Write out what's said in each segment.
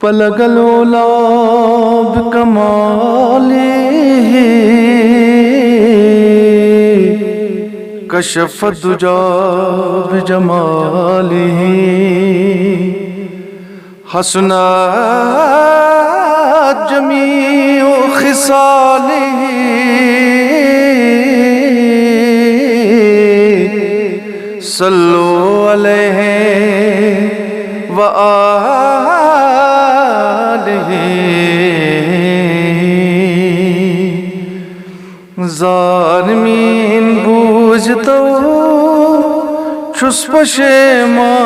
بلغ العلا بکمالہ کشف الدجا بجمالہ حسنت جمیع خصالہ صلو علیہ وآلہ ظالمین بوجھتو چھس پشیمان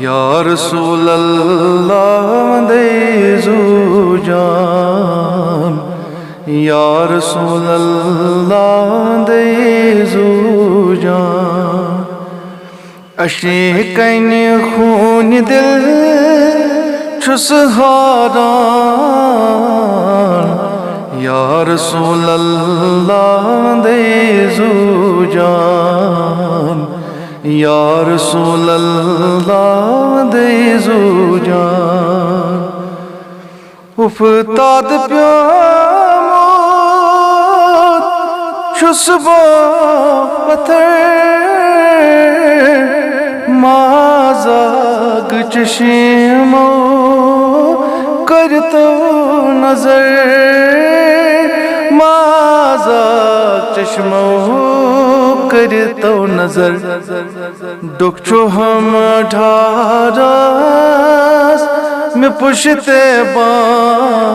یا رسول اللہ دے زو جان یا رسول اللہ دے زو جان عشقین خون دل چھس حیران یا رسول اللہ دے زو جان یا رسول اللہ دے زو جان افتاد پیاموت چھس با پتھر مازاگ چشمو کرتو نظر مازاگ چشمو کرتو نظر دکھچو ہم ڈھاراس میں پشتے بان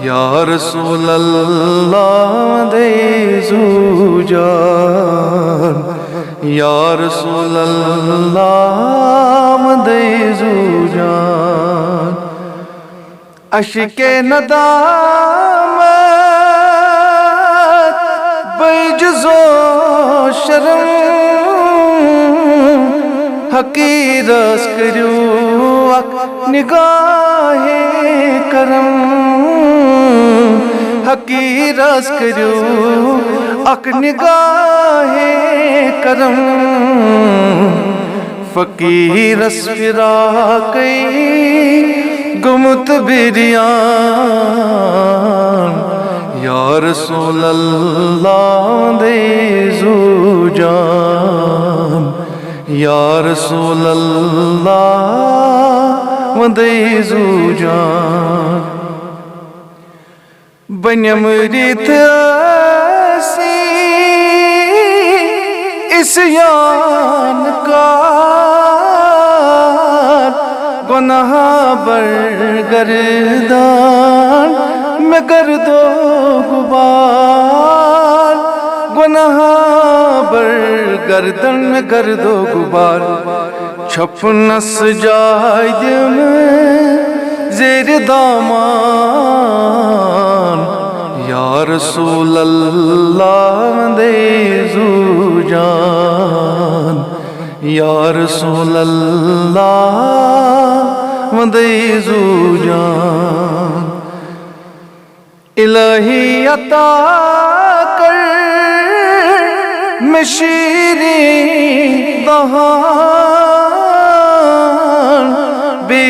یا رسول اللہ دے زو جان یا رسول اللہ دے زو جان عشق ندامت بیجزو شرم حقیرس کریو اک نگاہ کرم حقیرس کریو اک نگاہ کرم فقیرس فراقی گمت بریان یا رسول اللہ دے زو جان یا رسول اللہ دے زو جان بنیم ریت ایسی عصیان کار گناہ برگردان میں گرد و غبار گناہ برگردان میں گرد و غبار چھپنس جائد میں زیر دامان یا رسول اللہ دے زو جان یا رسول اللہ دے زو جان الہی عطا کر میں شیریں دہان بے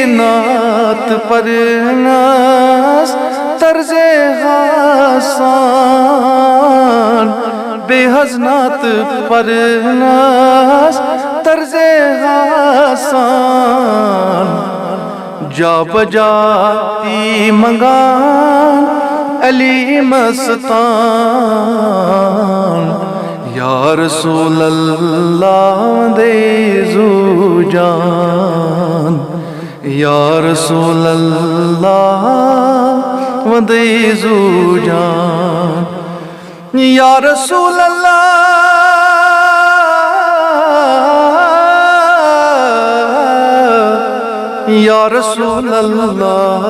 نعت پر ناز طرز حسان بے حزنات پر ناز طرز حسان جا بجاتی منگان علی مستان یا رسول اللہ دے زو جان یا رسول اللہ دے زو جان یا رسول اللہ یا رسول اللہ